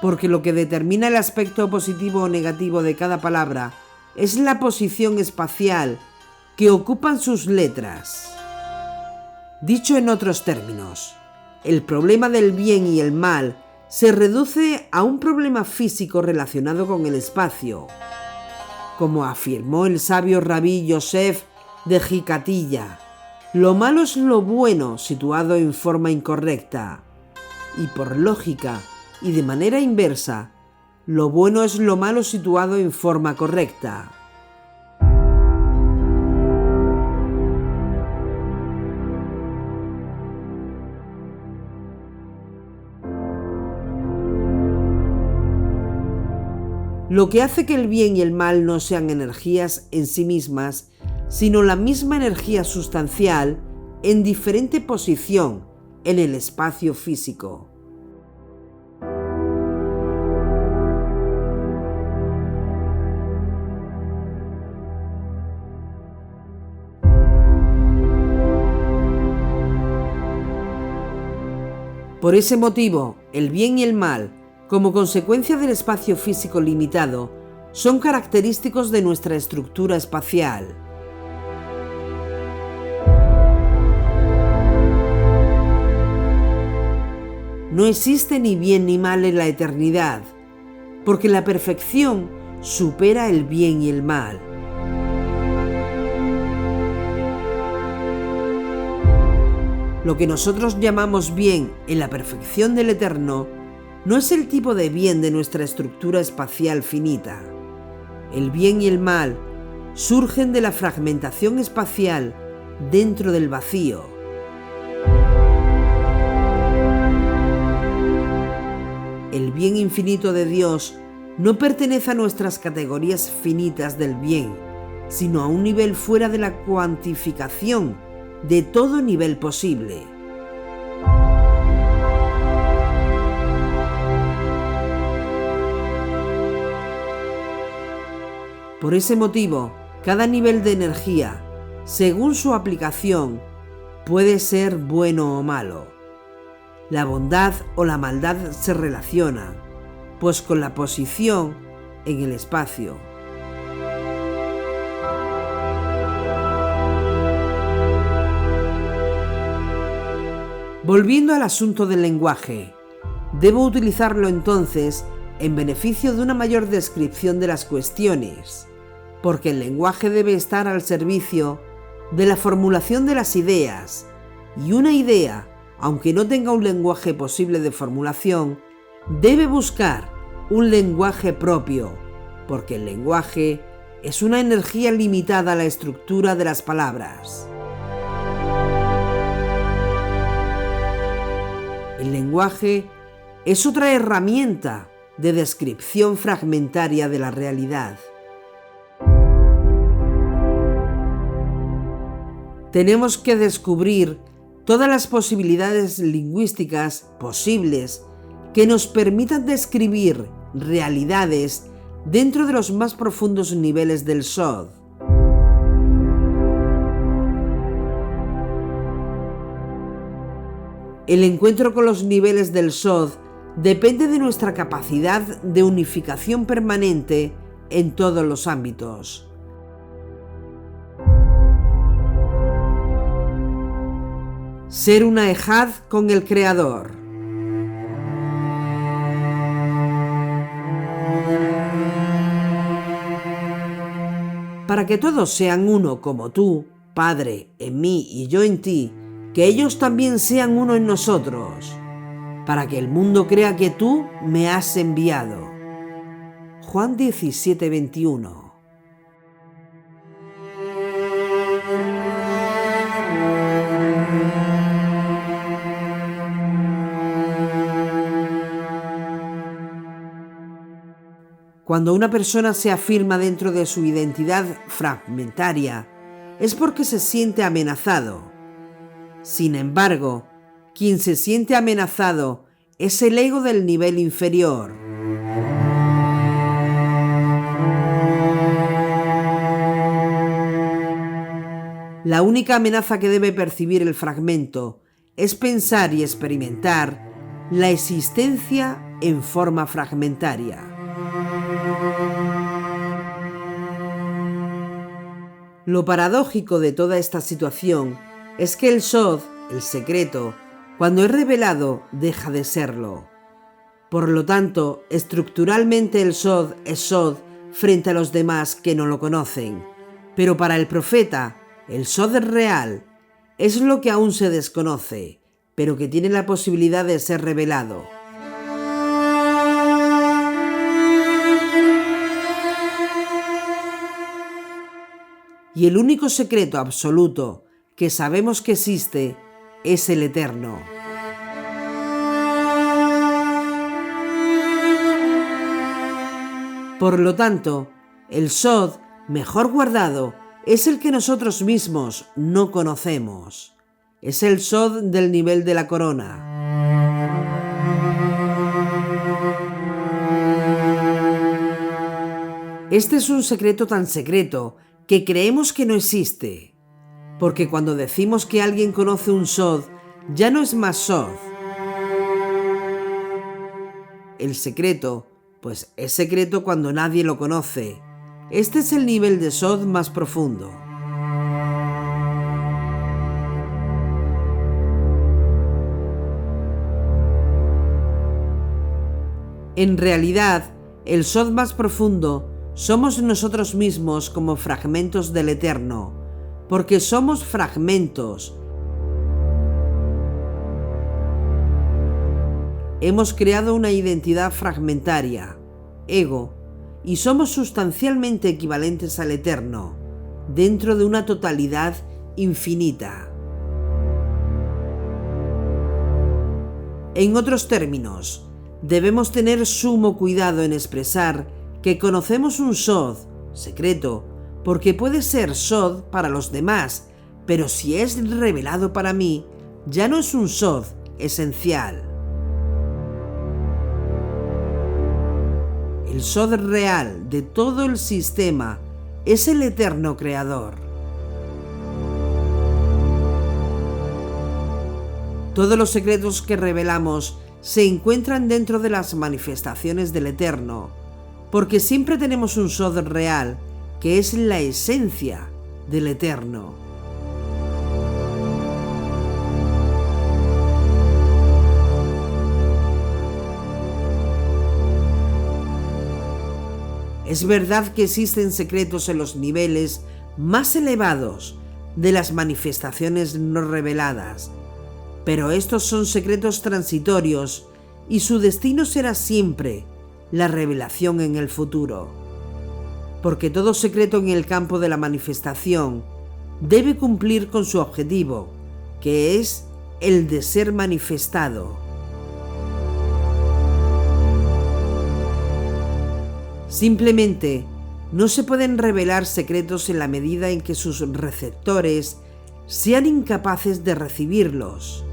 [SPEAKER 1] Porque lo que determina el aspecto positivo o negativo de cada palabra es la posición espacial que ocupan sus letras. Dicho en otros términos, el problema del bien y el mal se reduce a un problema físico relacionado con el espacio. Como afirmó el sabio rabí Yosef de Jicatilla, lo malo es lo bueno situado en forma incorrecta, y por lógica y de manera inversa, lo bueno es lo malo situado en forma correcta. lo que hace que el bien y el mal no sean energías en sí mismas, sino la misma energía sustancial en diferente posición en el espacio físico. Por ese motivo, el bien y el mal, como consecuencia del espacio físico limitado, son característicos de nuestra estructura espacial. No existe ni bien ni mal en la eternidad, porque la perfección supera el bien y el mal. Lo que nosotros llamamos bien en la perfección del eterno no es el tipo de bien de nuestra estructura espacial finita. El bien y el mal surgen de la fragmentación espacial dentro del vacío. El bien infinito de Dios no pertenece a nuestras categorías finitas del bien, sino a un nivel fuera de la cuantificación de todo nivel posible. Por ese motivo, cada nivel de energía, según su aplicación, puede ser bueno o malo. La bondad o la maldad se relacionan, pues con la posición en el espacio. Volviendo al asunto del lenguaje, debo utilizarlo entonces en beneficio de una mayor descripción de las cuestiones, porque el lenguaje debe estar al servicio de la formulación de las ideas, y una idea, aunque no tenga un lenguaje posible de formulación, debe buscar un lenguaje propio, porque el lenguaje es una energía limitada a la estructura de las palabras. El lenguaje es otra herramienta de descripción fragmentaria de la realidad. Tenemos que descubrir todas las posibilidades lingüísticas posibles que nos permitan describir realidades dentro de los más profundos niveles del Sod. El encuentro con los niveles del Sod depende de nuestra capacidad de unificación permanente en todos los ámbitos. Ser una ejad con el Creador. Para que todos sean uno como tú, Padre, en mí y yo en ti, que ellos también sean uno en nosotros, para que el mundo crea que tú me has enviado. Juan 17:21. Cuando una persona se afirma dentro de su identidad fragmentaria, es porque se siente amenazado. Sin embargo, quien se siente amenazado es el ego del nivel inferior. La única amenaza que debe percibir el fragmento es pensar y experimentar la existencia en forma fragmentaria. Lo paradójico de toda esta situación es que el Sod, el secreto, cuando es revelado, deja de serlo. Por lo tanto, estructuralmente el Sod es Sod frente a los demás que no lo conocen. Pero para el profeta, el Sod real es lo que aún se desconoce, pero que tiene la posibilidad de ser revelado. Y el único secreto absoluto que sabemos que existe es el eterno. Por lo tanto, el Sod mejor guardado es el que nosotros mismos no conocemos. Es el Sod del nivel de la corona. Este es un secreto tan secreto que creemos que no existe, porque cuando decimos que alguien conoce un Sod, ya no es más Sod. El secreto, pues es secreto cuando nadie lo conoce. Este es el nivel de Sod más profundo. En realidad, el Sod más profundo somos nosotros mismos como fragmentos del Eterno, porque somos fragmentos. Hemos creado una identidad fragmentaria, ego, y somos sustancialmente equivalentes al Eterno, dentro de una totalidad infinita. En otros términos, debemos tener sumo cuidado en expresar que conocemos un Sod secreto, porque puede ser Sod para los demás, pero si es revelado para mí, ya no es un Sod esencial. El Sod real de todo el sistema es el eterno creador. Todos los secretos que revelamos se encuentran dentro de las manifestaciones del Eterno, porque siempre tenemos un Sod real que es la esencia del Eterno. Es verdad que existen secretos en los niveles más elevados de las manifestaciones no reveladas, pero estos son secretos transitorios y su destino será siempre la revelación en el futuro. Porque todo secreto en el campo de la manifestación debe cumplir con su objetivo, que es el de ser manifestado. Simplemente no se pueden revelar secretos en la medida en que sus receptores sean incapaces de recibirlos.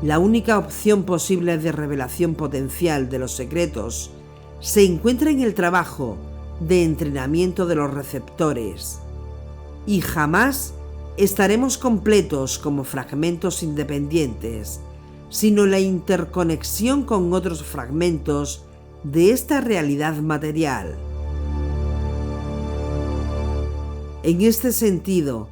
[SPEAKER 1] La única opción posible de revelación potencial de los secretos se encuentra en el trabajo de entrenamiento de los receptores, y jamás estaremos completos como fragmentos independientes, sino la interconexión con otros fragmentos de esta realidad material. En este sentido,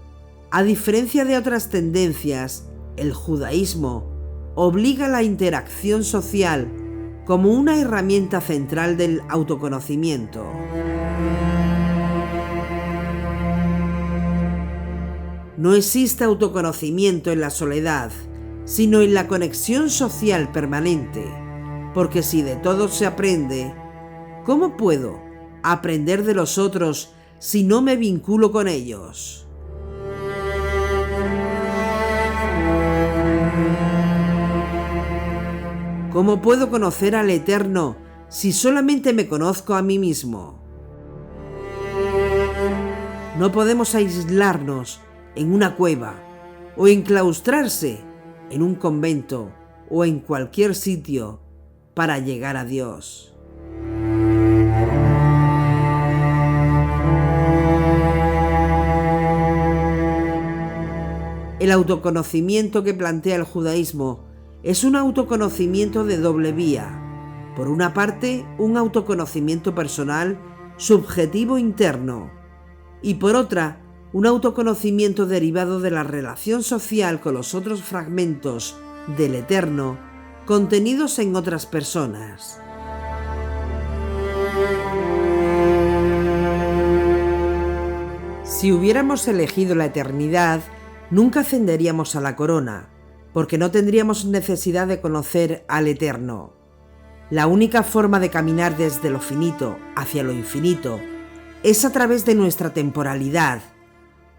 [SPEAKER 1] a diferencia de otras tendencias, el judaísmo obliga a la interacción social como una herramienta central del autoconocimiento. No existe autoconocimiento en la soledad, sino en la conexión social permanente, porque si de todos se aprende, ¿cómo puedo aprender de los otros si no me vinculo con ellos? ¿Cómo puedo conocer al Eterno si solamente me conozco a mí mismo? No podemos aislarnos en una cueva o enclaustrarse en un convento o en cualquier sitio para llegar a Dios. El autoconocimiento que plantea el judaísmo es un autoconocimiento de doble vía. Por una parte, un autoconocimiento personal, subjetivo interno, y por otra, un autoconocimiento derivado de la relación social con los otros fragmentos del Eterno contenidos en otras personas. Si hubiéramos elegido la eternidad, nunca ascenderíamos a la corona, porque no tendríamos necesidad de conocer al Eterno. La única forma de caminar desde lo finito hacia lo infinito es a través de nuestra temporalidad,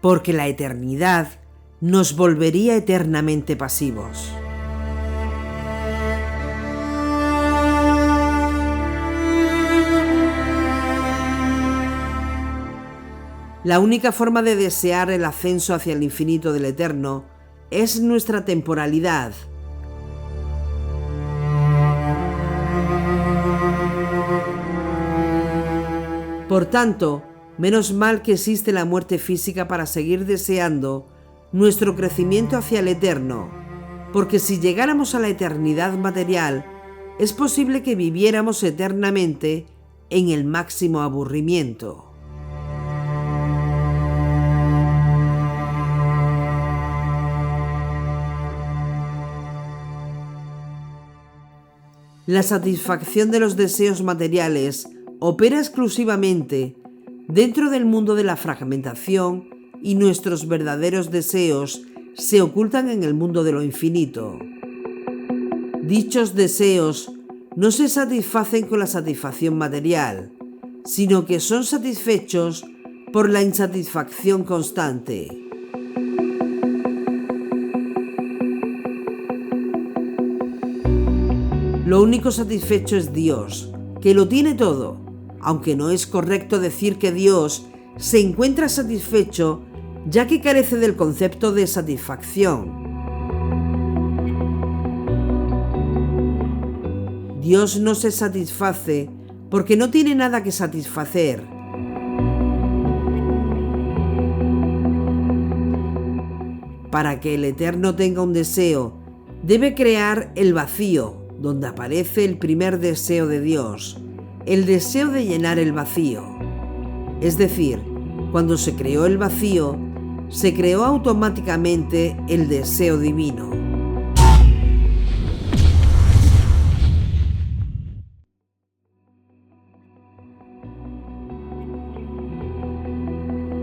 [SPEAKER 1] porque la eternidad nos volvería eternamente pasivos. La única forma de desear el ascenso hacia el infinito del Eterno es nuestra temporalidad. Por tanto, menos mal que existe la muerte física para seguir deseando nuestro crecimiento hacia el Eterno, porque si llegáramos a la eternidad material, es posible que viviéramos eternamente en el máximo aburrimiento. La satisfacción de los deseos materiales opera exclusivamente dentro del mundo de la fragmentación y nuestros verdaderos deseos se ocultan en el mundo de lo infinito. Dichos deseos no se satisfacen con la satisfacción material, sino que son satisfechos por la insatisfacción constante. Lo único satisfecho es Dios, que lo tiene todo, aunque no es correcto decir que Dios se encuentra satisfecho, ya que carece del concepto de satisfacción. Dios no se satisface porque no tiene nada que satisfacer. Para que el Eterno tenga un deseo, debe crear el vacío, donde aparece el primer deseo de Dios, el deseo de llenar el vacío. Es decir, cuando se creó el vacío, se creó automáticamente el deseo divino.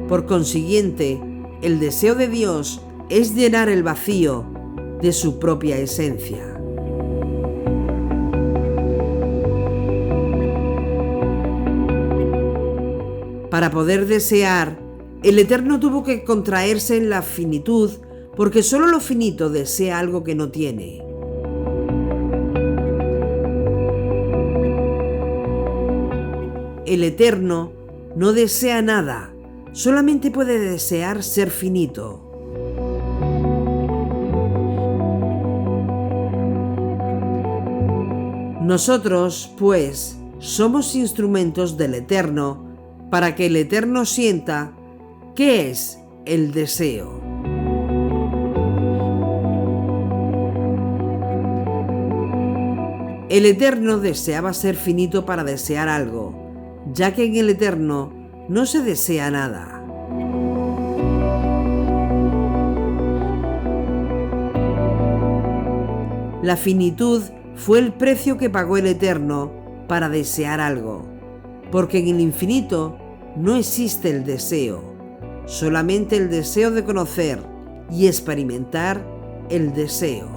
[SPEAKER 1] Por consiguiente, el deseo de Dios es llenar el vacío de su propia esencia. Para poder desear, el Eterno tuvo que contraerse en la finitud, porque solo lo finito desea algo que no tiene. El Eterno no desea nada, solamente puede desear ser finito. Nosotros, pues, somos instrumentos del Eterno para que el Eterno sienta qué es el deseo. El Eterno deseaba ser finito para desear algo, ya que en el Eterno no se desea nada. La finitud fue el precio que pagó el Eterno para desear algo, porque en el infinito no existe el deseo, solamente el deseo de conocer y experimentar el deseo.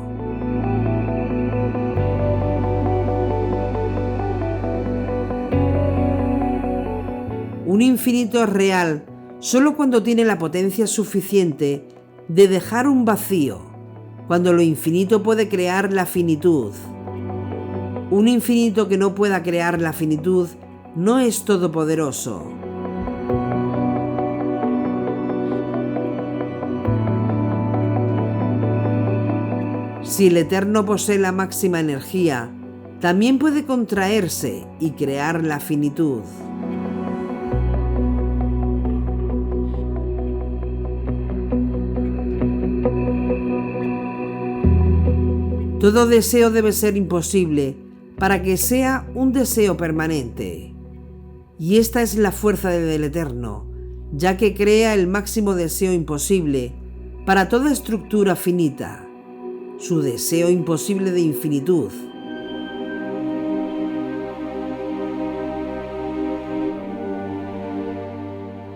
[SPEAKER 1] Un infinito es real solo cuando tiene la potencia suficiente de dejar un vacío, cuando lo infinito puede crear la finitud. Un infinito que no pueda crear la finitud no es todopoderoso. Si el Eterno posee la máxima energía, también puede contraerse y crear la finitud. Todo deseo debe ser imposible para que sea un deseo permanente. Y esta es la fuerza del Eterno, ya que crea el máximo deseo imposible para toda estructura finita, su deseo imposible de infinitud.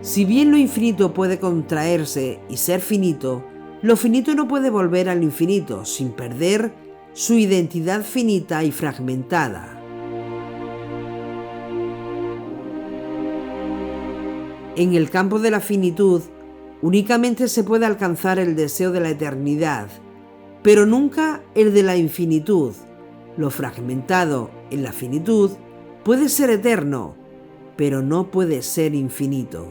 [SPEAKER 1] Si bien lo infinito puede contraerse y ser finito, lo finito no puede volver al infinito sin perder su identidad finita y fragmentada. En el campo de la finitud, únicamente se puede alcanzar el deseo de la eternidad, pero nunca el de la infinitud. Lo fragmentado en la finitud puede ser eterno, pero no puede ser infinito.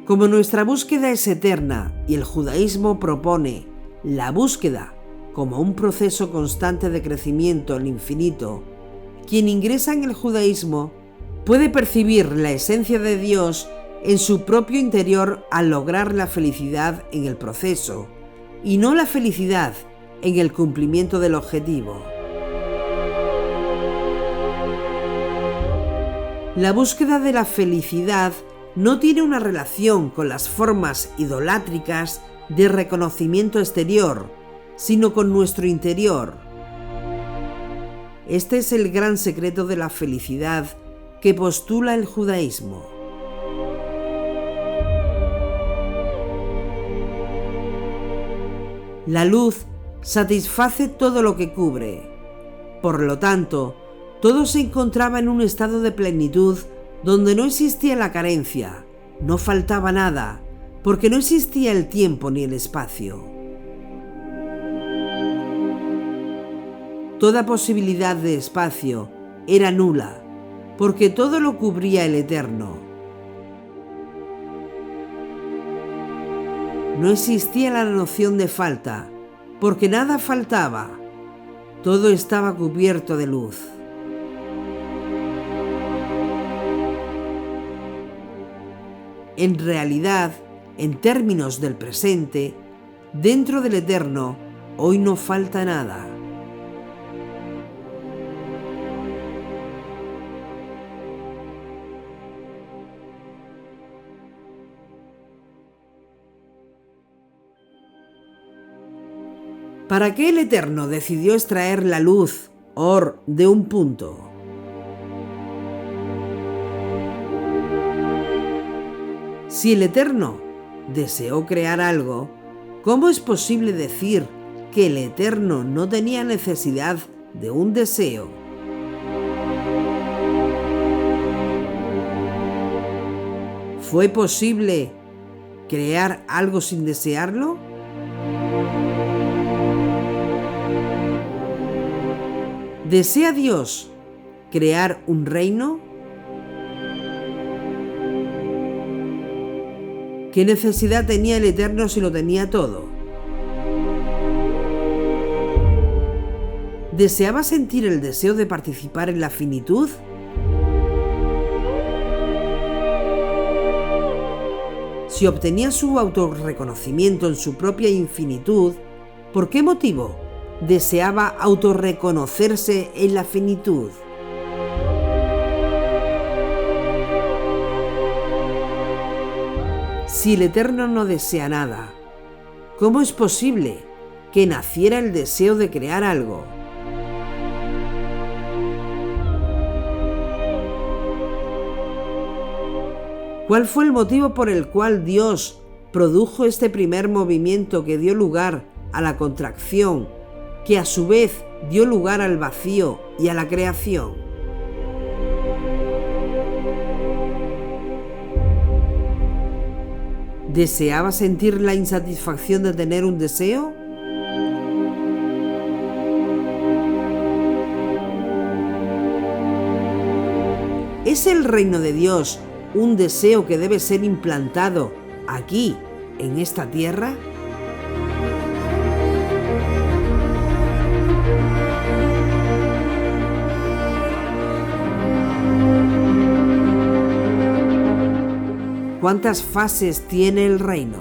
[SPEAKER 1] Como nuestra búsqueda es eterna y el judaísmo propone la búsqueda como un proceso constante de crecimiento al infinito, quien ingresa en el judaísmo puede percibir la esencia de Dios en su propio interior al lograr la felicidad en el proceso y no la felicidad en el cumplimiento del objetivo. La búsqueda de la felicidad no tiene una relación con las formas idolátricas de reconocimiento exterior, sino con nuestro interior. Este es el gran secreto de la felicidad que postula el judaísmo. La luz satisface todo lo que cubre. Por lo tanto, todo se encontraba en un estado de plenitud donde no existía la carencia, no faltaba nada, porque no existía el tiempo ni el espacio. Toda posibilidad de espacio era nula, porque todo lo cubría el eterno. No existía la noción de falta, porque nada faltaba. Todo estaba cubierto de luz. En realidad, en términos del presente, dentro del eterno, hoy no falta nada. ¿Para qué el Eterno decidió extraer la luz, Or, de un punto? Si el Eterno deseó crear algo, ¿cómo es posible decir que el Eterno no tenía necesidad de un deseo? ¿Fue posible crear algo sin desearlo? ¿Desea Dios crear un reino? ¿Qué necesidad tenía el Eterno si lo tenía todo? ¿Deseaba sentir el deseo de participar en la finitud? Si obtenía su autorreconocimiento en su propia infinitud, ¿por qué motivo deseaba autorreconocerse en la finitud? Si el Eterno no desea nada, ¿cómo es posible que naciera el deseo de crear algo? ¿Cuál fue el motivo por el cual Dios produjo este primer movimiento que dio lugar a la contracción, que a su vez dio lugar al vacío y a la creación? ¿Deseaba sentir la insatisfacción de tener un deseo? ¿Es el reino de Dios un deseo que debe ser implantado aquí, en esta tierra? ¿Cuántas fases tiene el reino?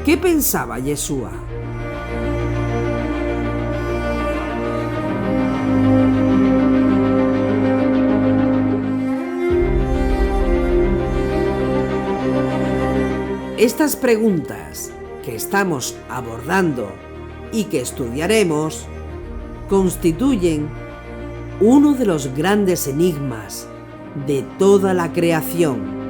[SPEAKER 1] ¿Qué pensaba Yeshua? Estas preguntas que estamos abordando y que estudiaremos constituyen uno de los grandes enigmas de toda la creación.